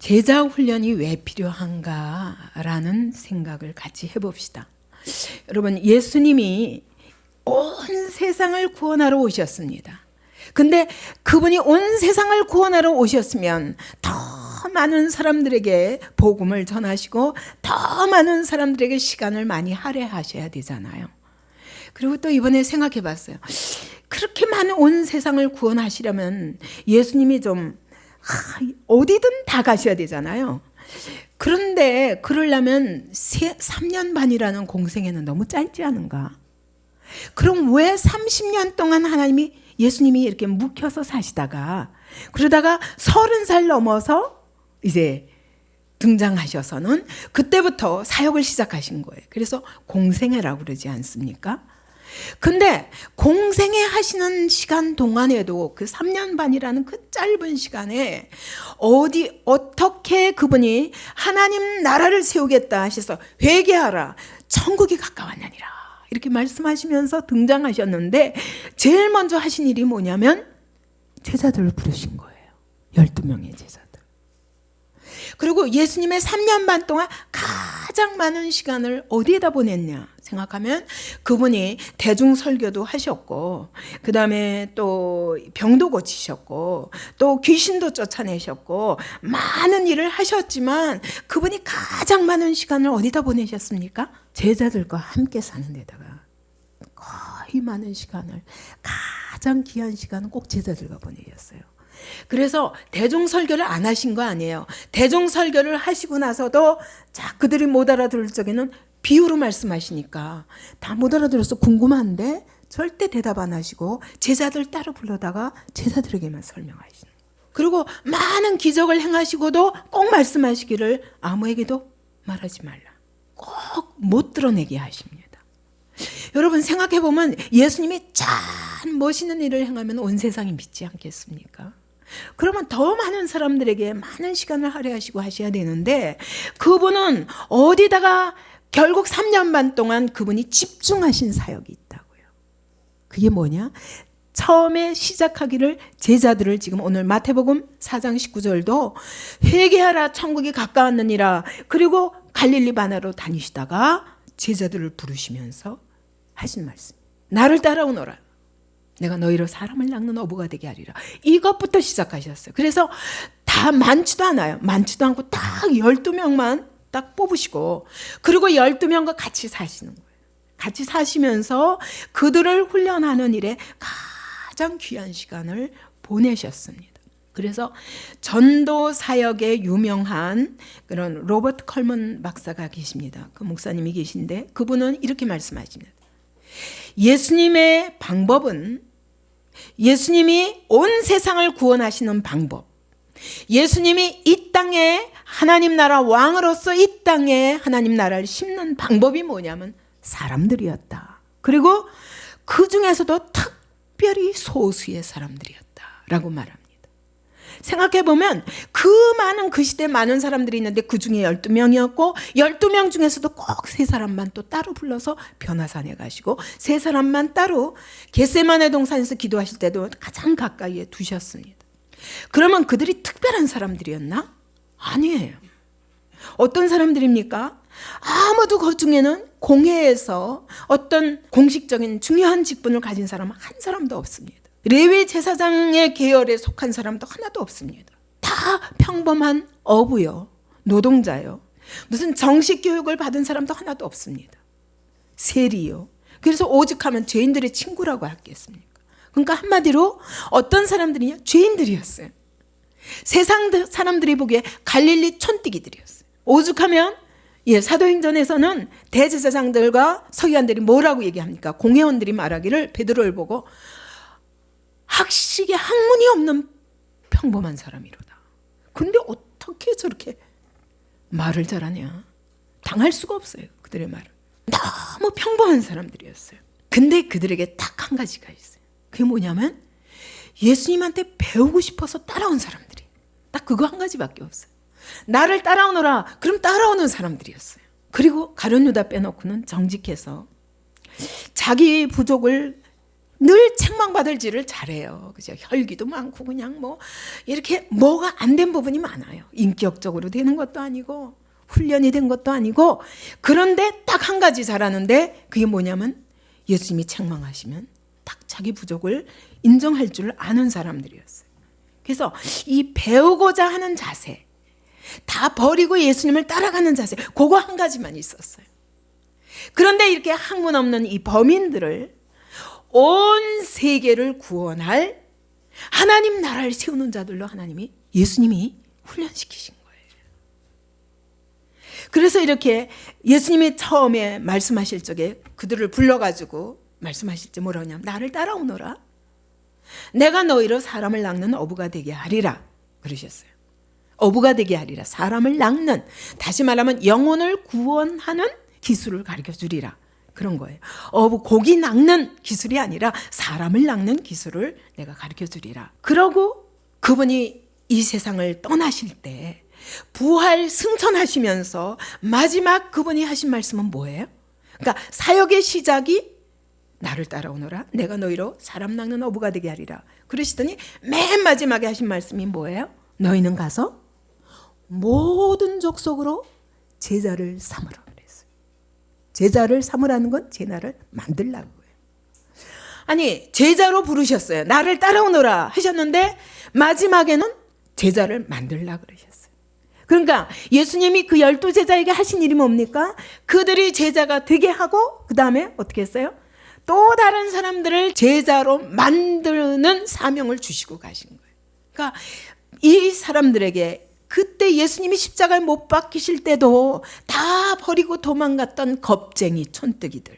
제자 훈련이 왜 필요한가라는 생각을 같이 해봅시다. 여러분, 예수님이 온 세상을 구원하러 오셨습니다. 근데 그분이 온 세상을 구원하러 오셨으면 더 많은 사람들에게 복음을 전하시고 더 많은 사람들에게 시간을 많이 할애하셔야 되잖아요. 그리고 또 이번에 생각해 봤어요. 그렇게 많은 온 세상을 구원하시려면 예수님이 좀 어디든 다 가셔야 되잖아요. 그런데 그러려면 3년 반이라는 공생애는 너무 짧지 않은가? 그럼 왜 30년 동안 예수님이 이렇게 묵혀서 사시다가 그러다가 30살 넘어서 이제 등장하셔서는 그때부터 사역을 시작하신 거예요. 그래서 공생애라고 그러지 않습니까? 근데 공생애 하시는 시간 동안에도 그 3년 반이라는 그 짧은 시간에 어떻게 그분이 하나님 나라를 세우겠다 하셔서 회개하라, 천국이 가까웠느니라 이렇게 말씀하시면서 등장하셨는데 제일 먼저 하신 일이 뭐냐면 제자들을 부르신 거예요. 12명의 제자들. 그리고 예수님의 3년 반 동안 가장 많은 시간을 어디에다 보냈냐 생각하면 그분이 대중설교도 하셨고 그 다음에 또 병도 고치셨고 또 귀신도 쫓아내셨고 많은 일을 하셨지만 그분이 가장 많은 시간을 어디다 보내셨습니까? 제자들과 함께 사는 데다가 거의 많은 시간을 가장 귀한 시간은 꼭 제자들과 보내셨어요. 그래서 대중설교를 안 하신 거 아니에요. 대중설교를 하시고 나서도 그들이 못 알아들을 적에는 비유로 말씀하시니까 다 못 알아들어서 궁금한데 절대 대답 안 하시고 제자들 따로 불러다가 제자들에게만 설명하시는. 그리고 많은 기적을 행하시고도 꼭 말씀하시기를 아무에게도 말하지 말라. 꼭 못 드러내게 하십니다. 여러분 생각해보면 예수님이 참 멋있는 일을 행하면 온 세상이 믿지 않겠습니까? 그러면 더 많은 사람들에게 많은 시간을 할애하시고 하셔야 되는데 그분은 어디다가 결국 3년 반 동안 그분이 집중하신 사역이 있다고요. 그게 뭐냐? 처음에 시작하기를 제자들을 지금 오늘 마태복음 4장 19절도 회개하라 천국이 가까웠느니라 그리고 갈릴리 바나로 다니시다가 제자들을 부르시면서 하신 말씀. 나를 따라오너라. 내가 너희로 사람을 낚는 어부가 되게 하리라. 이것부터 시작하셨어요. 그래서 다 많지도 않아요. 많지도 않고 딱 12명만 딱 뽑으시고 그리고 12명과 같이 사시는 거예요. 같이 사시면서 그들을 훈련하는 일에 가장 귀한 시간을 보내셨습니다. 그래서 전도 사역에 유명한 그런 로버트 컬먼 박사가 계십니다. 그 목사님이 계신데 그분은 이렇게 말씀하십니다. 예수님의 방법은 예수님이 온 세상을 구원하시는 방법, 예수님이 이 땅에 하나님 나라 왕으로서 이 땅에 하나님 나라를 심는 방법이 뭐냐면 사람들이었다. 그리고 그 중에서도 특별히 소수의 사람들이었다라고 말합니다. 생각해보면 그 많은 그 시대에 많은 사람들이 있는데 그 중에 12명이었고 12명 중에서도 꼭 세 사람만 또 따로 불러서 변화산에 가시고 세 사람만 따로 겟세마네 동산에서 기도하실 때도 가장 가까이에 두셨습니다. 그러면 그들이 특별한 사람들이었나? 아니에요. 어떤 사람들입니까? 아무도 그 중에는 공회에서 어떤 공식적인 중요한 직분을 가진 사람은 한 사람도 없습니다. 레위 제사장의 계열에 속한 사람도 하나도 없습니다. 다 평범한 어부요, 노동자요. 무슨 정식 교육을 받은 사람도 하나도 없습니다. 세리요. 그래서 오죽하면 죄인들의 친구라고 하겠습니까? 그러니까 한마디로 어떤 사람들이냐? 죄인들이었어요. 세상 사람들이 보기에 갈릴리 촌뜨기들이었어요. 오죽하면 사도행전에서는 대제사장들과 서기관들이 뭐라고 얘기합니까? 공회원들이 말하기를 베드로를 보고 학식에 학문이 없는 평범한 사람이로다. 근데 어떻게 저렇게 말을 잘하냐? 당할 수가 없어요. 그들의 말을. 너무 평범한 사람들이었어요. 근데 그들에게 딱 한 가지가 있어요. 그게 뭐냐면 예수님한테 배우고 싶어서 따라온 사람들이. 딱 그거 한 가지밖에 없어요. 나를 따라오너라. 그럼 따라오는 사람들이었어요. 그리고 가룟 유다 빼놓고는 정직해서 자기 부족을 늘 책망받을 일을 잘해요. 그죠? 혈기도 많고 그냥 뭐 이렇게 뭐가 안 된 부분이 많아요. 인격적으로 되는 것도 아니고 훈련이 된 것도 아니고, 그런데 딱 한 가지 잘하는데 그게 뭐냐면 예수님이 책망하시면 딱 자기 부족을 인정할 줄 아는 사람들이었어요. 그래서 이 배우고자 하는 자세, 다 버리고 예수님을 따라가는 자세, 그거 한 가지만 있었어요. 그런데 이렇게 학문 없는 이 범인들을 온 세계를 구원할 하나님 나라를 세우는 자들로 예수님이 훈련시키신 거예요. 그래서 이렇게 예수님이 처음에 말씀하실 적에 그들을 불러가지고 말씀하실 때 뭐라고 하냐면, 나를 따라오너라. 내가 너희로 사람을 낚는 어부가 되게 하리라 그러셨어요. 어부가 되게 하리라. 사람을 낚는, 다시 말하면 영혼을 구원하는 기술을 가르쳐 주리라. 그런 거예요. 고기 낚는 기술이 아니라 사람을 낚는 기술을 내가 가르쳐 주리라. 그러고 그분이 이 세상을 떠나실 때 부활 승천하시면서 마지막 그분이 하신 말씀은 뭐예요? 그러니까 사역의 시작이 나를 따라오너라. 내가 너희로 사람 낚는 어부가 되게 하리라. 그러시더니 맨 마지막에 하신 말씀이 뭐예요? 너희는 가서 모든 족속으로 제자를 삼으라 그랬어요. 제자를 삼으라는 건 제 나를 만들라고 해요. 아니, 제자로 부르셨어요. 나를 따라오너라 하셨는데 마지막에는 제자를 만들라 그러셨어요. 그러니까 예수님이 그 12제자에게 하신 일이 뭡니까? 그들이 제자가 되게 하고 그 다음에 어떻게 했어요? 또 다른 사람들을 제자로 만드는 사명을 주시고 가신 거예요. 그러니까 이 사람들에게 그때 예수님이 십자가에 못 박히실 때도 다 버리고 도망갔던 겁쟁이 촌뜨기들,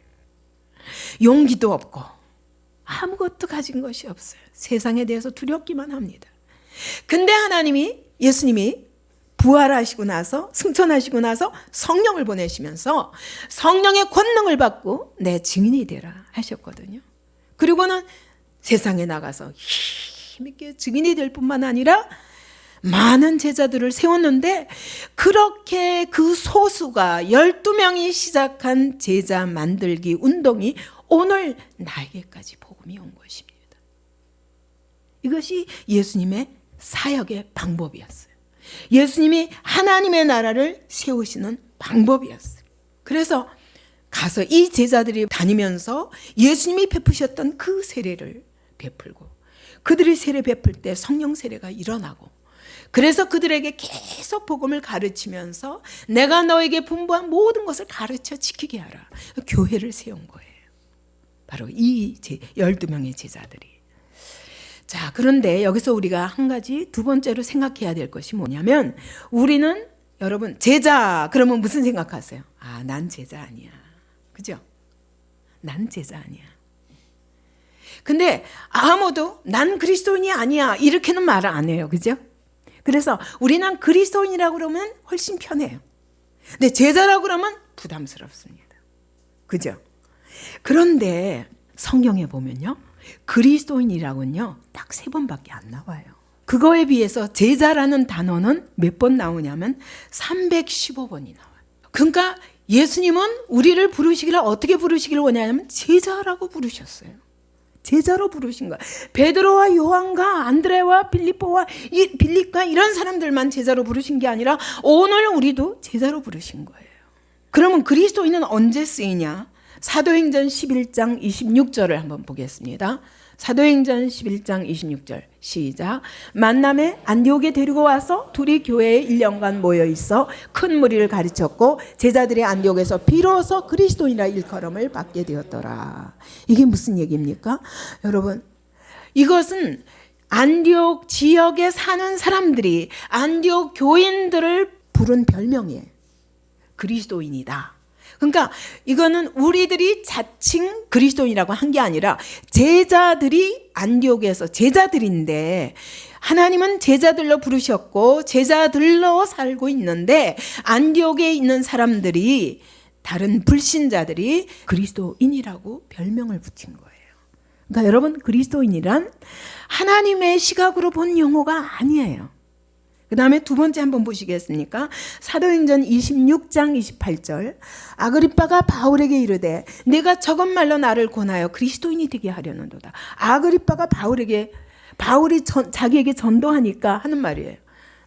용기도 없고 아무것도 가진 것이 없어요. 세상에 대해서 두렵기만 합니다. 근데 예수님이 부활하시고 나서, 승천하시고 나서 성령을 보내시면서 성령의 권능을 받고 내 증인이 되라 하셨거든요. 그리고는 세상에 나가서 힘있게 증인이 될 뿐만 아니라 많은 제자들을 세웠는데, 그렇게 그 소수가 12명이 시작한 제자 만들기 운동이 오늘 나에게까지 복음이 온 것입니다. 이것이 예수님의 사역의 방법이었어요. 예수님이 하나님의 나라를 세우시는 방법이었어요. 그래서 가서 이 제자들이 다니면서 예수님이 베푸셨던 그 세례를 베풀고, 그들이 세례 베풀 때 성령 세례가 일어나고, 그래서 그들에게 계속 복음을 가르치면서 내가 너에게 분부한 모든 것을 가르쳐 지키게 하라. 교회를 세운 거예요. 바로 이 12명의 제자들이. 자, 그런데 여기서 우리가 한 가지 두 번째로 생각해야 될 것이 뭐냐면, 우리는 여러분 제자 그러면 무슨 생각하세요? 아, 난 제자 아니야. 그죠? 난 제자 아니야. 근데 아무도 난 그리스도인이 아니야 이렇게는 말을 안 해요. 그죠? 그래서 우리는 그리스도인이라고 그러면 훨씬 편해요. 근데 제자라고 그러면 부담스럽습니다. 그죠? 그런데 성경에 보면요, 그리스도인이라고는요 딱 3번밖에 안 나와요. 그거에 비해서 제자라는 단어는 몇 번 나오냐면 315번이 나와요. 그러니까 예수님은 우리를 부르시기를 어떻게 부르시기를 원하냐면 제자라고 부르셨어요. 제자로 부르신 거야. 베드로와 요한과 안드레와 빌립과 이런 사람들만 제자로 부르신 게 아니라 오늘 우리도 제자로 부르신 거예요. 그러면 그리스도인은 언제 쓰이냐? 사도행전 11장 26절을 한번 보겠습니다. 사도행전 11장 26절 시작. 만남에 안디옥에 데리고 와서 둘이 교회에 1년간 모여 있어 큰 무리를 가르쳤고 제자들이 안디옥에서 비로소 그리스도인이라 일컬음을 받게 되었더라. 이게 무슨 얘기입니까? 여러분, 이것은 안디옥 지역에 사는 사람들이 안디옥 교인들을 부른 별명이에요. 그리스도인이다. 그러니까 이거는 우리들이 자칭 그리스도인이라고 한 게 아니라 제자들이 안디옥에서 제자들인데 하나님은 제자들로 부르셨고 제자들로 살고 있는데 안디옥에 있는 사람들이, 다른 불신자들이 그리스도인이라고 별명을 붙인 거예요. 그러니까 여러분, 그리스도인이란 하나님의 시각으로 본 용어가 아니에요. 그 다음에 두 번째 한번 보시겠습니까? 사도행전 26장 28절. 아그리빠가 바울에게 이르되 내가 저것 말로 나를 권하여 그리스도인이 되게 하려는도다. 아그리빠가 바울이 자기에게 전도하니까 하는 말이에요.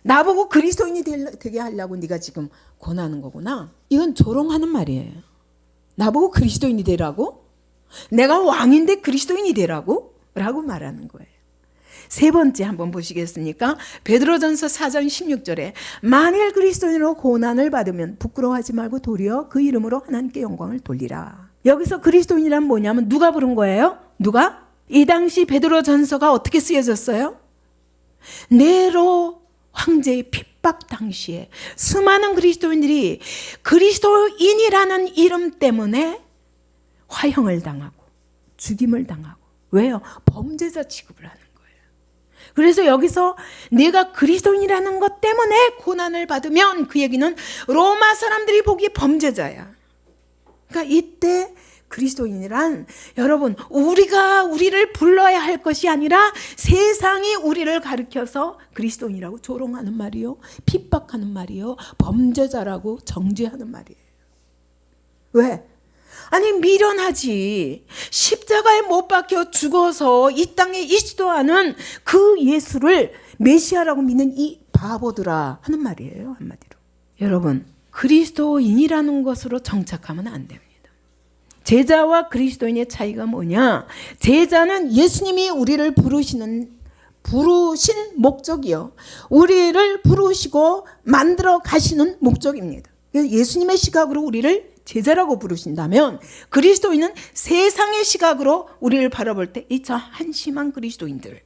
나보고 그리스도인이 되게 하려고 네가 지금 권하는 거구나. 이건 조롱하는 말이에요. 나보고 그리스도인이 되라고? 내가 왕인데 그리스도인이 되라고? 라고 말하는 거예요. 세 번째 한번 보시겠습니까? 베드로전서 4장 16절에 만일 그리스도인으로 고난을 받으면 부끄러워하지 말고 도리어 그 이름으로 하나님께 영광을 돌리라. 여기서 그리스도인이란 뭐냐면 누가 부른 거예요? 누가? 이 당시 베드로전서가 어떻게 쓰여졌어요? 네로 황제의 핍박 당시에 수많은 그리스도인들이 그리스도인이라는 이름 때문에 화형을 당하고 죽임을 당하고, 왜요? 범죄자 취급을 하는 거예요. 그래서 여기서 내가 그리스도인이라는 것 때문에 고난을 받으면 그 얘기는 로마 사람들이 보기에 범죄자야. 그러니까 이때 그리스도인이란 여러분 우리를 불러야 할 것이 아니라 세상이 우리를 가리켜서 그리스도인이라고 조롱하는 말이요, 핍박하는 말이요, 범죄자라고 정죄하는 말이에요. 왜? 아니 미련하지. 십자가에 못 박혀 죽어서 이 땅에 있지도 않은 그 예수를 메시아라고 믿는 이 바보들아 하는 말이에요. 한마디로. 여러분 그리스도인이라는 것으로 정착하면 안 됩니다. 제자와 그리스도인의 차이가 뭐냐? 제자는 예수님이 우리를 부르신 목적이요, 우리를 부르시고 만들어 가시는 목적입니다. 예수님의 시각으로 우리를 제자라고 부르신다면 그리스도인은 세상의 시각으로 우리를 바라볼 때 이 저 한심한 그리스도인들,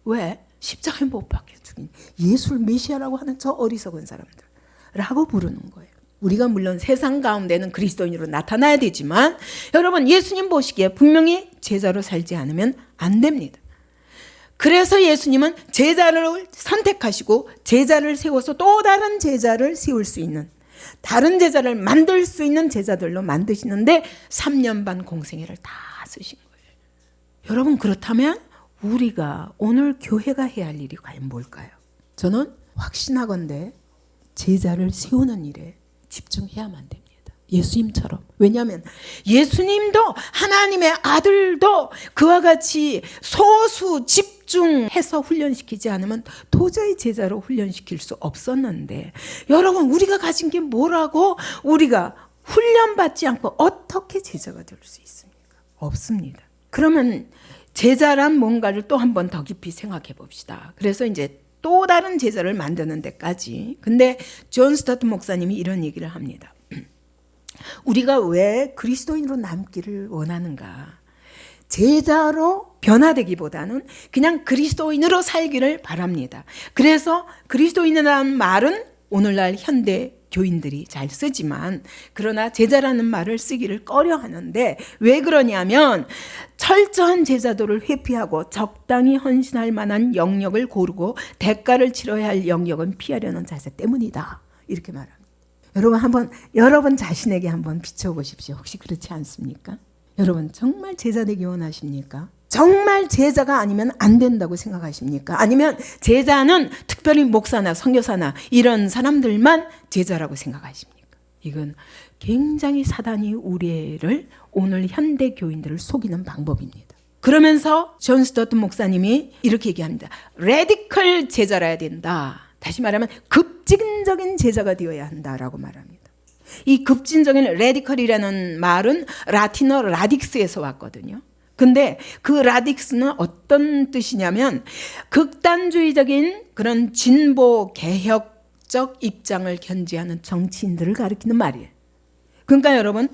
왜? 십자가에 못 박혀 죽인 예수를 메시아라고 하는 저 어리석은 사람들라고 부르는 거예요. 우리가 물론 세상 가운데는 그리스도인으로 나타나야 되지만 여러분 예수님 보시기에 분명히 제자로 살지 않으면 안 됩니다. 그래서 예수님은 제자를 선택하시고 제자를 세워서 또 다른 제자를 세울 수 있는, 다른 제자를 만들 수 있는 제자들로 만드시는데 3년 반 공생애를 다 쓰신 거예요. 여러분 그렇다면 우리가 오늘 교회가 해야 할 일이 과연 뭘까요? 저는 확신하건대 제자를 세우는 일에 집중해야만 됩니다. 예수님처럼. 왜냐하면 예수님도 하나님의 아들도 그와 같이 소수 집중해서 훈련시키지 않으면 도저히 제자로 훈련시킬 수 없었는데, 여러분 우리가 가진 게 뭐라고 우리가 훈련받지 않고 어떻게 제자가 될 수 있습니까? 없습니다. 그러면 제자란 뭔가를 또 한 번 더 깊이 생각해 봅시다. 그래서 이제 또 다른 제자를 만드는 데까지. 근데 존 스타트 목사님이 이런 얘기를 합니다. 우리가 왜 그리스도인으로 남기를 원하는가? 제자로 변화되기보다는 그냥 그리스도인으로 살기를 바랍니다. 그래서 그리스도인이라는 말은 오늘날 현대 교인들이 잘 쓰지만, 그러나 제자라는 말을 쓰기를 꺼려 하는데, 왜 그러냐면 철저한 제자도를 회피하고 적당히 헌신할 만한 영역을 고르고 대가를 치러야 할 영역은 피하려는 자세 때문이다. 이렇게 말합니다. 여러분 자신에게 한번 비춰보십시오. 혹시 그렇지 않습니까? 여러분 정말 제자 되기 원하십니까? 정말 제자가 아니면 안 된다고 생각하십니까? 아니면 제자는 특별히 목사나 선교사나 이런 사람들만 제자라고 생각하십니까? 이건 굉장히 사단이 우리를, 오늘 현대 교인들을 속이는 방법입니다. 그러면서 존 스토트 목사님이 이렇게 얘기합니다. 레디컬 제자라야 된다. 다시 말하면 급진적인 제자가 되어야 한다라고 말합니다. 이 급진적인 레디컬이라는 말은 라틴어 라딕스에서 왔거든요. 근데 그 라딕스는 어떤 뜻이냐면 극단주의적인 그런 진보 개혁적 입장을 견지하는 정치인들을 가리키는 말이에요. 그러니까 여러분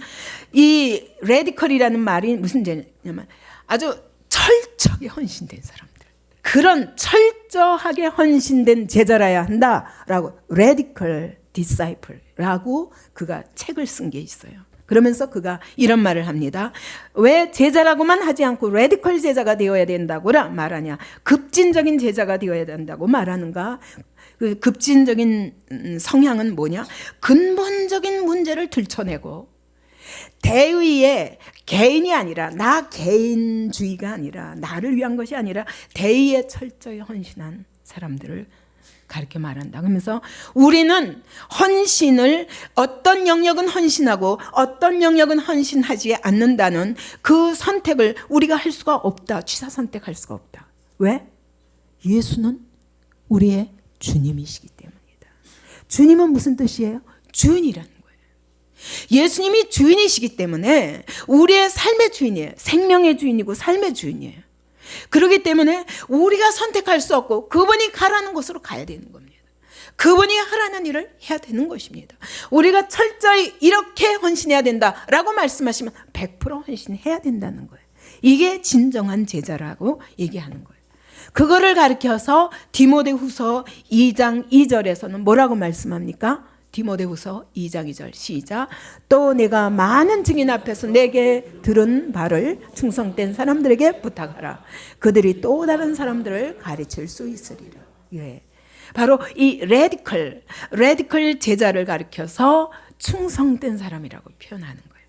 이 레디컬이라는 말이 무슨 뜻이냐면 아주 철저하게 헌신된 사람들, 그런 철저하게 헌신된 제자라야 한다라고 레디컬 디사이플라고 그가 책을 쓴 게 있어요. 그러면서 그가 이런 말을 합니다. 왜 제자라고만 하지 않고 레디컬 제자가 되어야 된다고 말하냐? 급진적인 제자가 되어야 된다고 말하는가? 그 급진적인 성향은 뭐냐? 근본적인 문제를 들춰내고 대의에 개인이 아니라, 나 개인주의가 아니라, 나를 위한 것이 아니라 대의에 철저히 헌신한 사람들을 가르쳐 말한다. 그러면서 우리는 헌신을 어떤 영역은 헌신하고 어떤 영역은 헌신하지 않는다는 그 선택을 우리가 할 수가 없다. 취사 선택할 수가 없다. 왜? 예수는 우리의 주님이시기 때문이다. 주님은 무슨 뜻이에요? 주인이라는 거예요. 예수님이 주인이시기 때문에 우리의 삶의 주인이에요. 생명의 주인이고 삶의 주인이에요. 그렇기 때문에 우리가 선택할 수 없고 그분이 가라는 곳으로 가야 되는 겁니다. 그분이 하라는 일을 해야 되는 것입니다. 우리가 철저히 이렇게 헌신해야 된다라고 말씀하시면 100% 헌신해야 된다는 거예요. 이게 진정한 제자라고 얘기하는 거예요. 그거를 가르쳐서 디모데후서 2장 2절에서는 뭐라고 말씀합니까? 디모데후서 2장 2절 시작. 또 내가 많은 증인 앞에서 내게 들은 바를 충성된 사람들에게 부탁하라. 그들이 또 다른 사람들을 가르칠 수 있으리라. 예. 바로 이 레디컬 제자를 가르쳐서 충성된 사람이라고 표현하는 거예요.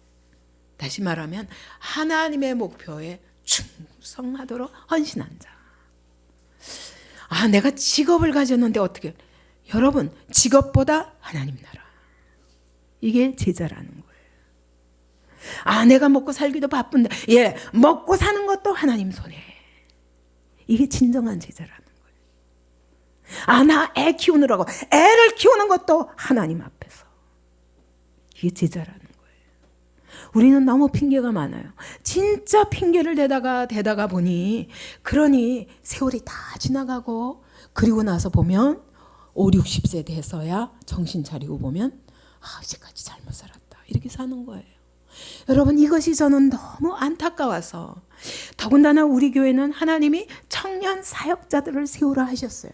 다시 말하면 하나님의 목표에 충성하도록 헌신한 자. 내가 직업을 가졌는데 어떻게? 여러분, 직업보다 하나님 나라. 이게 제자라는 거예요. 내가 먹고 살기도 바쁜데, 먹고 사는 것도 하나님 손에. 이게 진정한 제자라는 거예요. 나 애 키우느라고 애를 키우는 것도 하나님 앞에서. 이게 제자라는 거예요. 우리는 너무 핑계가 많아요. 진짜 핑계를 대다가 보니, 그러니 세월이 다 지나가고, 그리고 나서 보면 5, 60세 돼서야 정신 차리고 보면 이제까지 잘못 살았다. 이렇게 사는 거예요. 여러분, 이것이 저는 너무 안타까워서, 더군다나 우리 교회는 하나님이 청년 사역자들을 세우라 하셨어요.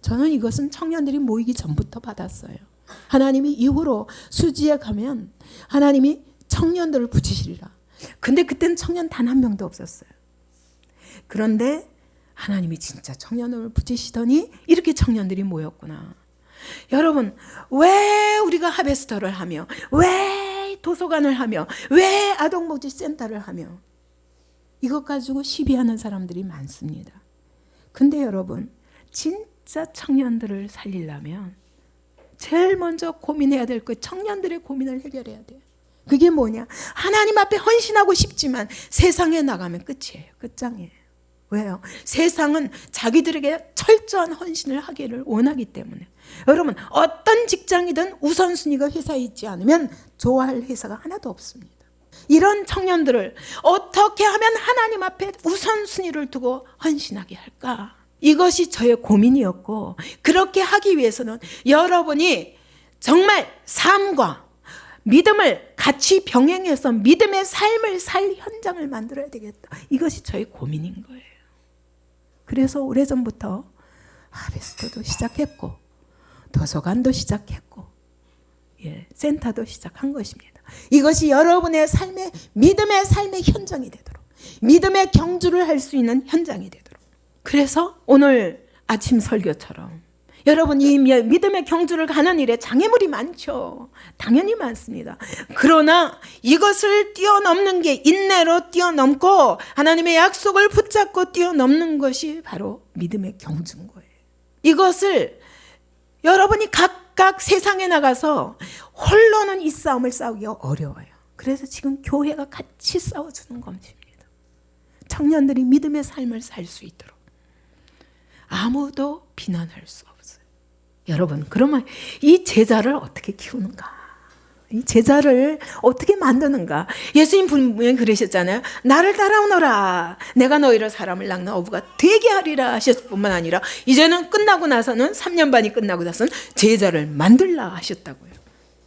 저는 이것은 청년들이 모이기 전부터 받았어요. 하나님이 이후로 수지에 가면 하나님이 청년들을 붙이시리라. 근데 그때는 청년 단 한 명도 없었어요. 그런데 하나님이 진짜 청년을 붙이시더니 이렇게 청년들이 모였구나. 여러분, 왜 우리가 하베스터를 하며, 왜 도서관을 하며, 왜 아동복지센터를 하며, 이것 가지고 시비하는 사람들이 많습니다. 근데 여러분, 진짜 청년들을 살리려면 제일 먼저 고민해야 될 거, 청년들의 고민을 해결해야 돼요. 그게 뭐냐? 하나님 앞에 헌신하고 싶지만 세상에 나가면 끝이에요. 끝장이에요. 왜요? 세상은 자기들에게 철저한 헌신을 하기를 원하기 때문에. 여러분, 어떤 직장이든 우선순위가 회사에 있지 않으면 좋아할 회사가 하나도 없습니다. 이런 청년들을 어떻게 하면 하나님 앞에 우선순위를 두고 헌신하게 할까? 이것이 저의 고민이었고, 그렇게 하기 위해서는 여러분이 정말 삶과 믿음을 같이 병행해서 믿음의 삶을 살 현장을 만들어야 되겠다. 이것이 저의 고민인 거예요. 그래서 오래전부터 하베스터도 시작했고, 도서관도 시작했고, 센터도 시작한 것입니다. 이것이 여러분의 삶의, 믿음의 삶의 현장이 되도록, 믿음의 경주를 할 수 있는 현장이 되도록. 그래서 오늘 아침 설교처럼 여러분, 이 믿음의 경주를 가는 일에 장애물이 많죠. 당연히 많습니다. 그러나 이것을 뛰어넘는 게, 인내로 뛰어넘고 하나님의 약속을 붙잡고 뛰어넘는 것이 바로 믿음의 경주인 거예요. 이것을 여러분이 각각 세상에 나가서 홀로는 이 싸움을 싸우기가 어려워요. 그래서 지금 교회가 같이 싸워주는 것입니다. 청년들이 믿음의 삶을 살 수 있도록. 아무도 비난할 수 없어요. 여러분, 그러면 이 제자를 어떻게 키우는가? 이 제자를 어떻게 만드는가? 예수님 분명히 그러셨잖아요. 나를 따라오너라. 내가 너희를 사람을 낚는 어부가 되게 하리라 하셨을 뿐만 아니라 이제는 끝나고 나서는 3년 반이 끝나고 나서는 제자를 만들라 하셨다고요.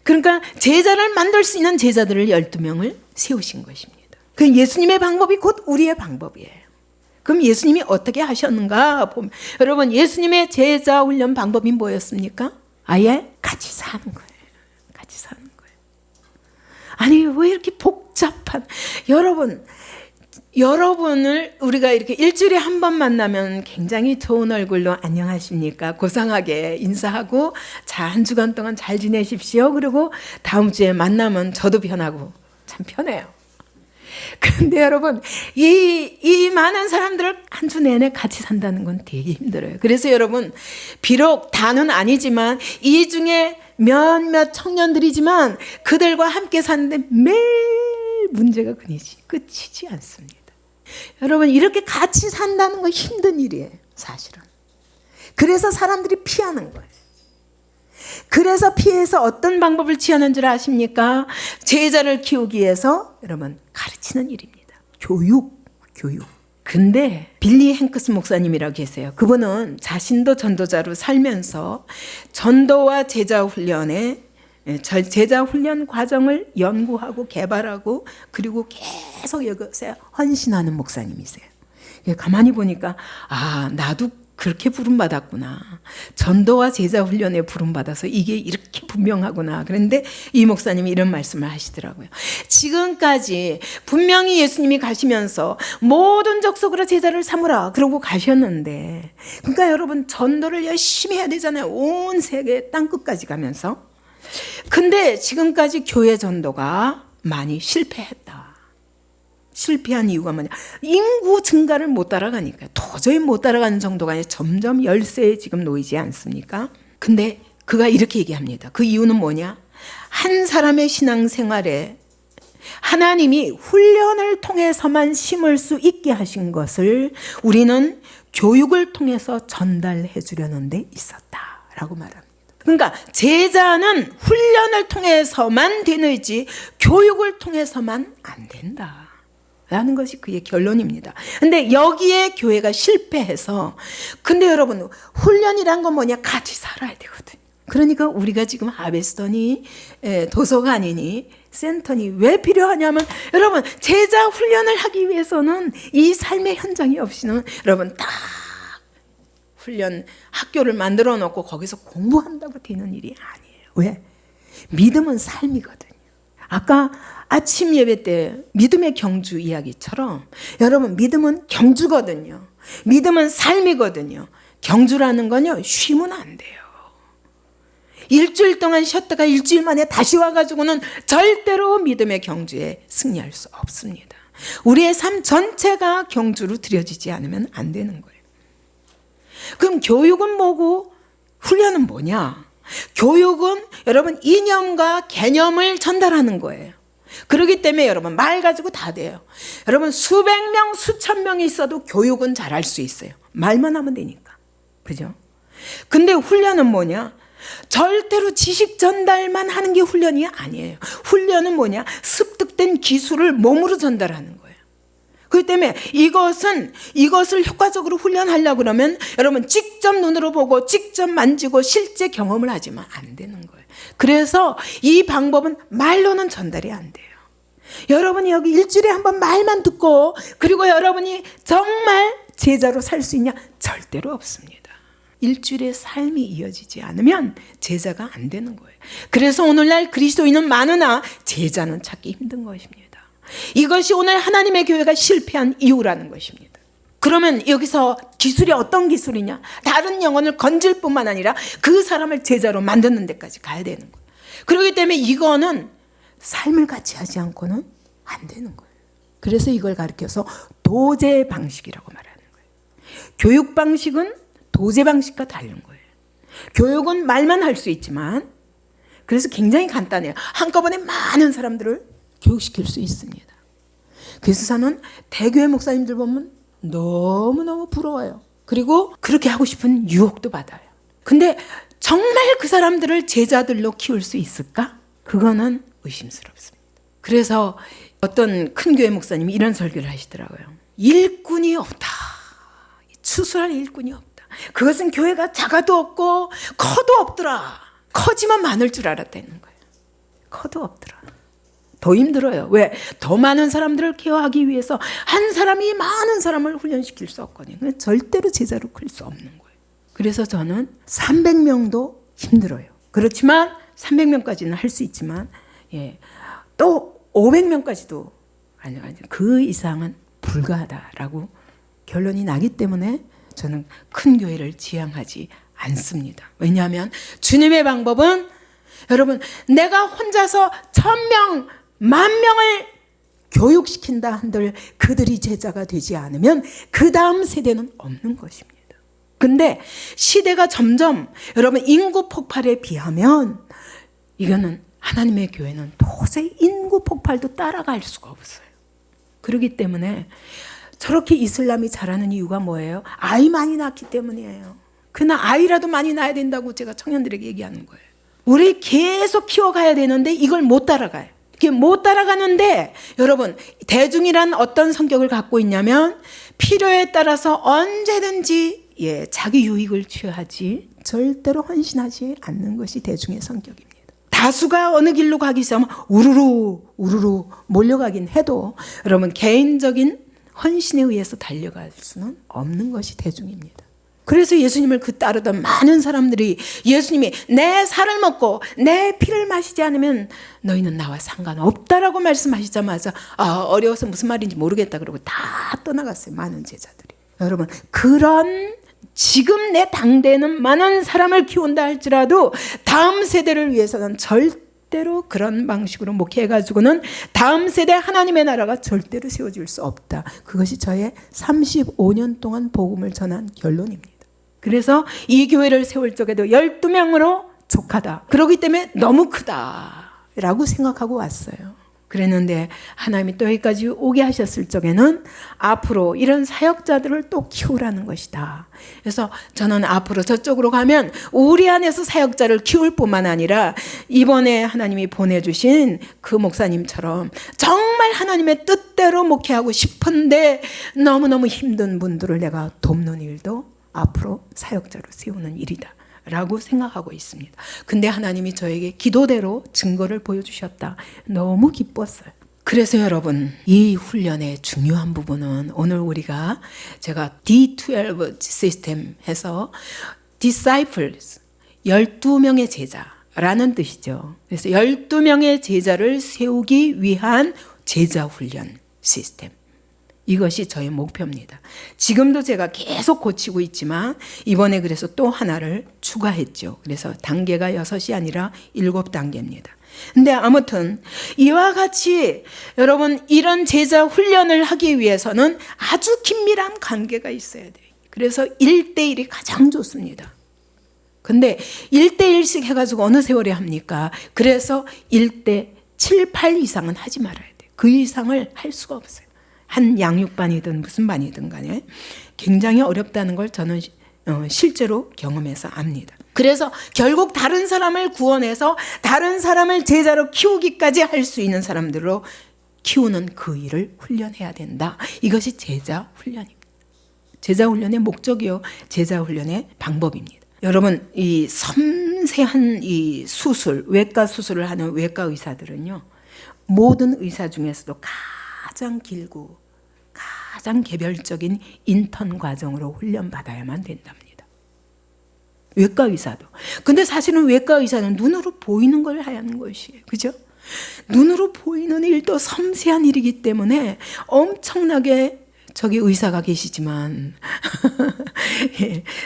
그러니까 제자를 만들 수 있는 제자들을 12명을 세우신 것입니다. 그 예수님의 방법이 곧 우리의 방법이에요. 그럼 예수님이 어떻게 하셨는가 보면, 여러분, 예수님의 제자 훈련 방법이 뭐였습니까? 아예 같이 사는 거예요. 같이 사는 거예요. 아니, 왜 이렇게 복잡한, 여러분을 우리가 이렇게 일주일에 한 번 만나면 굉장히 좋은 얼굴로 안녕하십니까? 고상하게 인사하고, 자, 한 주간 동안 잘 지내십시오. 그리고 다음 주에 만나면 저도 편하고 참 편해요. 그런데 여러분, 이 많은 사람들을 한 주 내내 같이 산다는 건 되게 힘들어요. 그래서 여러분, 비록 다는 아니지만 이 중에 몇몇 청년들이지만 그들과 함께 사는데 매일 문제가 끝이지 않습니다. 여러분, 이렇게 같이 산다는 건 힘든 일이에요, 사실은. 그래서 사람들이 피하는 거예요. 그래서 피해서 어떤 방법을 취하는 줄 아십니까? 제자를 키우기 위해서 여러분 가르치는 일입니다. 교육. 근데 빌리 행크스 목사님이라고 계세요. 그분은 자신도 전도자로 살면서 전도와 제자 훈련에 제자 훈련 과정을 연구하고 개발하고 그리고 계속 이것에 헌신하는 목사님이세요. 가만히 보니까 나도 그렇게 부름받았구나. 전도와 제자 훈련에 부름받아서 이게 이렇게 분명하구나. 그런데 이 목사님이 이런 말씀을 하시더라고요. 지금까지 분명히 예수님이 가시면서 모든 족속으로 제자를 삼으라 그러고 가셨는데, 그러니까 여러분 전도를 열심히 해야 되잖아요. 온 세계 땅끝까지 가면서. 근데 지금까지 교회 전도가 많이 실패했다. 실패한 이유가 뭐냐? 인구 증가를 못 따라가니까. 도저히 못 따라가는 정도가 아니라 점점 열세에 지금 놓이지 않습니까? 근데 그가 이렇게 얘기합니다. 그 이유는 뭐냐? 한 사람의 신앙생활에 하나님이 훈련을 통해서만 심을 수 있게 하신 것을 우리는 교육을 통해서 전달해 주려는 데 있었다라고 말합니다. 그러니까 제자는 훈련을 통해서만 되는지 교육을 통해서만 안 된다 라는 것이 그의 결론입니다. 근데 여기에 교회가 실패해서, 근데 여러분 훈련이란 건 뭐냐? 같이 살아야 되거든요. 그러니까 우리가 지금 하베스턴이 도서관이니 센터니 왜 필요하냐면, 여러분 제자 훈련을 하기 위해서는 이 삶의 현장이 없이는 여러분 딱 훈련 학교를 만들어 놓고 거기서 공부한다고 되는 일이 아니에요. 왜? 믿음은 삶이거든요. 아까 아침 예배 때 믿음의 경주 이야기처럼 여러분 믿음은 경주거든요. 믿음은 삶이거든요. 경주라는 건요, 쉬면 안 돼요. 일주일 동안 쉬었다가 일주일 만에 다시 와가지고는 절대로 믿음의 경주에 승리할 수 없습니다. 우리의 삶 전체가 경주로 드려지지 않으면 안 되는 거예요. 그럼 교육은 뭐고 훈련은 뭐냐? 교육은 여러분 이념과 개념을 전달하는 거예요. 그렇기 때문에 여러분 말 가지고 다 돼요. 여러분 수백 명, 수천 명이 있어도 교육은 잘할 수 있어요. 말만 하면 되니까. 그죠? 근데 훈련은 뭐냐? 절대로 지식 전달만 하는 게 훈련이 아니에요. 훈련은 뭐냐? 습득된 기술을 몸으로 전달하는 거예요. 그렇기 때문에 이것을 효과적으로 훈련하려고 그러면 여러분 직접 눈으로 보고 직접 만지고 실제 경험을 하지만 안 되는 거예요. 그래서 이 방법은 말로는 전달이 안 돼요. 여러분이 여기 일주일에 한 번 말만 듣고 그리고 여러분이 정말 제자로 살 수 있냐? 절대로 없습니다. 일주일의 삶이 이어지지 않으면 제자가 안 되는 거예요. 그래서 오늘날 그리스도인은 많으나 제자는 찾기 힘든 것입니다. 이것이 오늘 하나님의 교회가 실패한 이유라는 것입니다. 그러면 여기서 기술이 어떤 기술이냐? 다른 영혼을 건질 뿐만 아니라 그 사람을 제자로 만드는 데까지 가야 되는 거예요. 그렇기 때문에 이거는 삶을 같이 하지 않고는 안 되는 거예요. 그래서 이걸 가르쳐서 도제 방식이라고 말하는 거예요. 교육 방식은 도제 방식과 다른 거예요. 교육은 말만 할 수 있지만, 그래서 굉장히 간단해요. 한꺼번에 많은 사람들을 교육시킬 수 있습니다. 그래서 저는 대교회 목사님들 보면 너무너무 부러워요. 그리고 그렇게 하고 싶은 유혹도 받아요. 근데 정말 그 사람들을 제자들로 키울 수 있을까? 그거는 의심스럽습니다. 그래서 어떤 큰 교회 목사님이 이런 설교를 하시더라고요. 일꾼이 없다. 추수할 일꾼이 없다. 그것은 교회가 작아도 없고 커도 없더라. 커지만 많을 줄 알았다는 거예요. 커도 없더라. 더 힘들어요. 왜? 더 많은 사람들을 케어하기 위해서 한 사람이 많은 사람을 훈련시킬 수 없거든요. 절대로 제자로 클 수 없는 거예요. 그래서 저는 300명도 힘들어요. 그렇지만 300명까지는 할 수 있지만 또 500명까지도 아니요. 그 이상은 불가하다라고 결론이 나기 때문에 저는 큰 교회를 지향하지 않습니다. 왜냐하면 주님의 방법은 여러분 내가 혼자서 1000명, 10,000명을 교육시킨다 한들 그들이 제자가 되지 않으면 그 다음 세대는 없는 것입니다. 근데 시대가 점점 여러분 인구 폭발에 비하면 이거는 하나님의 교회는 도저히 인구 폭발도 따라갈 수가 없어요. 그렇기 때문에 저렇게 이슬람이 잘하는 이유가 뭐예요? 아이 많이 낳기 때문이에요. 그러나 아이라도 많이 낳아야 된다고 제가 청년들에게 얘기하는 거예요. 우리 계속 키워가야 되는데 이걸 못 따라가요. 이게 못 따라가는데 여러분 대중이란 어떤 성격을 갖고 있냐면 필요에 따라서 언제든지 자기 유익을 취하지 절대로 헌신하지 않는 것이 대중의 성격입니다. 다수가 어느 길로 가기 시작하면 우르르 몰려가긴 해도 여러분 개인적인 헌신에 의해서 달려갈 수는 없는 것이 대중입니다. 그래서 예수님을 따르던 많은 사람들이 예수님이 내 살을 먹고 내 피를 마시지 않으면 너희는 나와 상관없다라고 말씀하시자마자 어려워서 무슨 말인지 모르겠다 그러고 다 떠나갔어요. 많은 제자들이. 여러분 그런 지금 내 당대에는 많은 사람을 키운다 할지라도 다음 세대를 위해서는 절대로 그런 방식으로 목회해가지고는 다음 세대 하나님의 나라가 절대로 세워질 수 없다. 그것이 저의 35년 동안 복음을 전한 결론입니다. 그래서 이 교회를 세울 적에도 12명으로 족하다. 그렇기 때문에 너무 크다라고 생각하고 왔어요. 그랬는데 하나님이 또 여기까지 오게 하셨을 적에는 앞으로 이런 사역자들을 또 키우라는 것이다. 그래서 저는 앞으로 저쪽으로 가면 우리 안에서 사역자를 키울 뿐만 아니라 이번에 하나님이 보내주신 그 목사님처럼 정말 하나님의 뜻대로 목회하고 싶은데 너무너무 힘든 분들을 내가 돕는 일도 앞으로 사역자로 세우는 일이다 라고 생각하고 있습니다. 근데 하나님이 저에게 기도대로 증거를 보여주셨다. 너무 기뻤어요. 그래서 여러분 이 훈련의 중요한 부분은 오늘 제가 D12 시스템 해서 Disciples 12명의 제자라는 뜻이죠. 그래서 12명의 제자를 세우기 위한 제자 훈련 시스템. 이것이 저의 목표입니다. 지금도 제가 계속 고치고 있지만 이번에 그래서 또 하나를 추가했죠. 그래서 단계가 6이 아니라 7단계입니다. 근데 아무튼 이와 같이 여러분 이런 제자 훈련을 하기 위해서는 아주 긴밀한 관계가 있어야 돼요. 그래서 1대1이 가장 좋습니다. 근데 1대1씩 해가지고 어느 세월에 합니까? 그래서 1대 7, 8 이상은 하지 말아야 돼요. 그 이상을 할 수가 없어요. 한 양육반이든 무슨 반이든 간에 굉장히 어렵다는 걸 저는 실제로 경험해서 압니다. 그래서 결국 다른 사람을 구원해서 다른 사람을 제자로 키우기까지 할 수 있는 사람들로 키우는 그 일을 훈련해야 된다. 이것이 제자 훈련입니다. 제자 훈련의 목적이요. 제자 훈련의 방법입니다. 여러분 이 섬세한 이 수술, 외과 수술을 하는 외과 의사들은요. 모든 의사 중에서도 가장 길고 가장 개별적인 인턴 과정으로 훈련받아야만 된답니다. 외과 의사도. 근데 사실은 외과 의사는 눈으로 보이는 걸 하는 것이에요. 그죠? 눈으로 보이는 일도 섬세한 일이기 때문에 엄청나게 저기 의사가 계시지만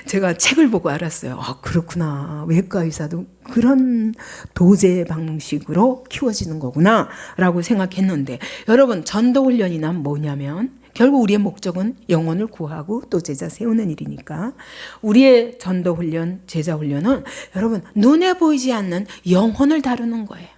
제가 책을 보고 알았어요. 그렇구나. 외과 의사도 그런 도제 방식으로 키워지는 거구나 라고 생각했는데 여러분 전도훈련이나 뭐냐면 결국 우리의 목적은 영혼을 구하고 또 제자 세우는 일이니까 우리의 전도훈련, 제자훈련은 여러분 눈에 보이지 않는 영혼을 다루는 거예요.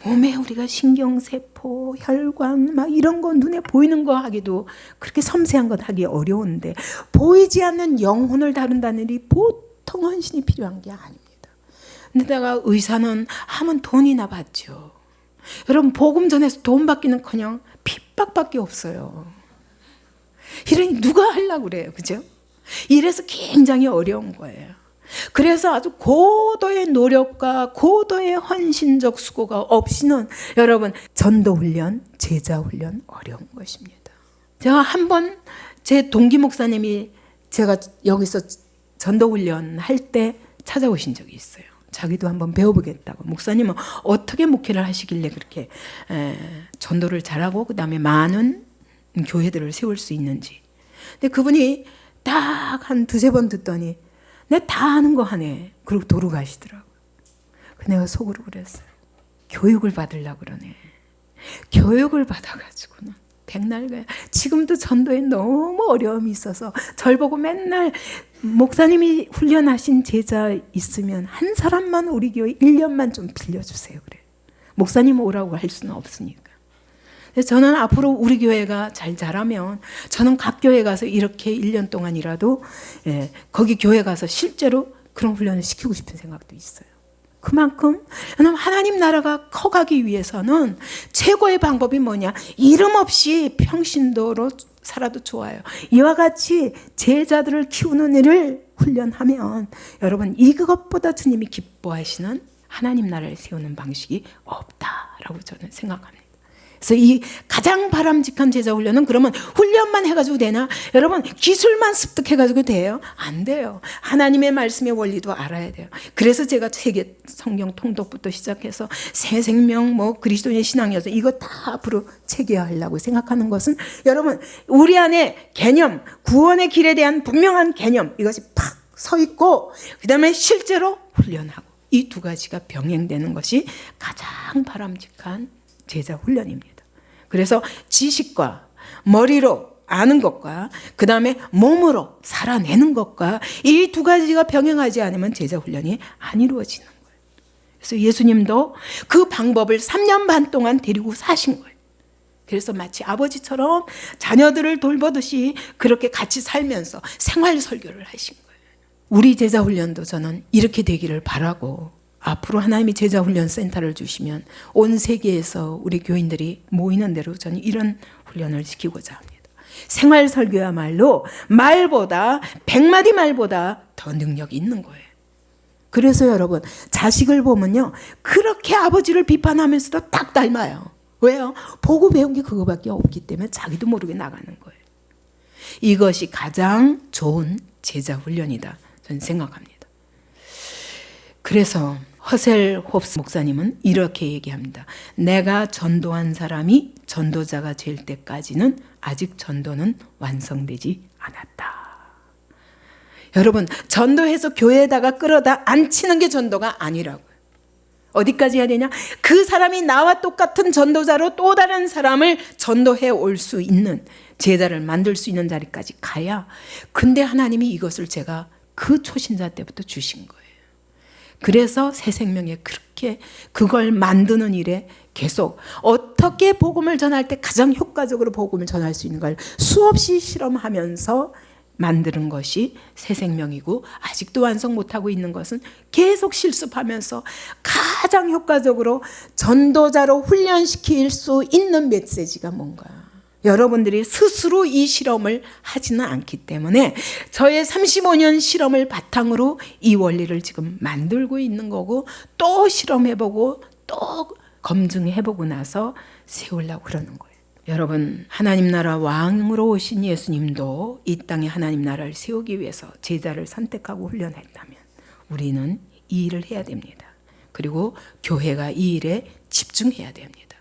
몸에 우리가 신경세포, 혈관 막 이런 거 눈에 보이는 거 하기도 그렇게 섬세한 것 하기 어려운데 보이지 않는 영혼을 다룬다는 일이 보통 헌신이 필요한 게 아닙니다. 근데다가 의사는 하면 돈이나 받죠. 여러분 복음 전해서 돈 받기는커녕 핍박밖에 없어요. 이러니 누가 하려고 그래요. 그죠? 이래서 굉장히 어려운 거예요. 그래서 아주 고도의 노력과 고도의 헌신적 수고가 없이는 여러분 전도훈련, 제자훈련 어려운 것입니다. 제가 한번 제 동기 목사님이 제가 여기서 전도훈련 할 때 찾아오신 적이 있어요. 자기도 한번 배워보겠다고. 목사님은 어떻게 목회를 하시길래 그렇게 전도를 잘하고 그 다음에 많은 교회들을 세울 수 있는지. 근데 그분이 딱 한 2-3번 듣더니 내가 다 아는 거 하네. 그리고 도로 가시더라고요. 내가 속으로 그랬어요. 교육을 받으려고 그러네. 교육을 받아가지고는 백날 가요. 지금도 전도에 너무 어려움이 있어서 절 보고 맨날 목사님이 훈련하신 제자 있으면 한 사람만 우리 교회 1년만 좀 빌려주세요 그래. 목사님 오라고 할 수는 없으니까. 그래서 저는 앞으로 우리 교회가 잘 자라면 저는 각 교회 가서 이렇게 1년 동안이라도 거기 교회 가서 실제로 그런 훈련을 시키고 싶은 생각도 있어요. 그만큼 하나님 나라가 커가기 위해서는 최고의 방법이 뭐냐? 이름 없이 평신도로 살아도 좋아요. 이와 같이 제자들을 키우는 일을 훈련하면 여러분 이것보다 주님이 기뻐하시는 하나님 나라를 세우는 방식이 없다라고 저는 생각합니다. 그래서 이 가장 바람직한 제자 훈련은 그러면 훈련만 해가지고 되나? 여러분 기술만 습득해가지고 돼요? 안 돼요. 하나님의 말씀의 원리도 알아야 돼요. 그래서 제가 세계 성경 통독부터 시작해서 새 생명 그리스도의 신앙이어서 이거 다 앞으로 체계화하려고 생각하는 것은 여러분 우리 안에 개념, 구원의 길에 대한 분명한 개념 이것이 팍 서 있고 그 다음에 실제로 훈련하고 이 두 가지가 병행되는 것이 가장 바람직한 제자 훈련입니다. 그래서 지식과 머리로 아는 것과 그 다음에 몸으로 살아내는 것과 이 두 가지가 병행하지 않으면 제자 훈련이 안 이루어지는 거예요. 그래서 예수님도 그 방법을 3년 반 동안 데리고 사신 거예요. 그래서 마치 아버지처럼 자녀들을 돌보듯이 그렇게 같이 살면서 생활 설교를 하신 거예요. 우리 제자 훈련도 저는 이렇게 되기를 바라고 앞으로 하나님이 제자훈련 센터를 주시면 온 세계에서 우리 교인들이 모이는 대로 저는 이런 훈련을 시키고자 합니다. 생활 설교야말로 말보다 100마디 말보다 더 능력이 있는 거예요. 그래서 여러분 자식을 보면요 그렇게 아버지를 비판하면서도 딱 닮아요. 왜요? 보고 배운 게 그거밖에 없기 때문에 자기도 모르게 나가는 거예요. 이것이 가장 좋은 제자훈련이다 저는 생각합니다. 그래서 허셀 홉스 목사님은 이렇게 얘기합니다. 내가 전도한 사람이 전도자가 될 때까지는 아직 전도는 완성되지 않았다. 여러분 전도해서 교회에다가 끌어다 앉히는 게 전도가 아니라고요. 어디까지 해야 되냐? 그 사람이 나와 똑같은 전도자로 또 다른 사람을 전도해 올 수 있는 제자를 만들 수 있는 자리까지 가야. 근데 하나님이 이것을 제가 그 초신자 때부터 주신 거예요. 그래서 새 생명에 그렇게 그걸 만드는 일에 계속 어떻게 복음을 전할 때 가장 효과적으로 복음을 전할 수 있는가를 수없이 실험하면서 만드는 것이 새 생명이고 아직도 완성 못하고 있는 것은 계속 실습하면서 가장 효과적으로 전도자로 훈련시킬 수 있는 메시지가 뭔가. 여러분들이 스스로 이 실험을 하지는 않기 때문에 저의 35년 실험을 바탕으로 이 원리를 지금 만들고 있는 거고 또 실험해보고 또 검증해보고 나서 세우려고 그러는 거예요. 여러분 하나님 나라 왕으로 오신 예수님도 이 땅에 하나님 나라를 세우기 위해서 제자를 선택하고 훈련했다면 우리는 이 일을 해야 됩니다. 그리고 교회가 이 일에 집중해야 됩니다.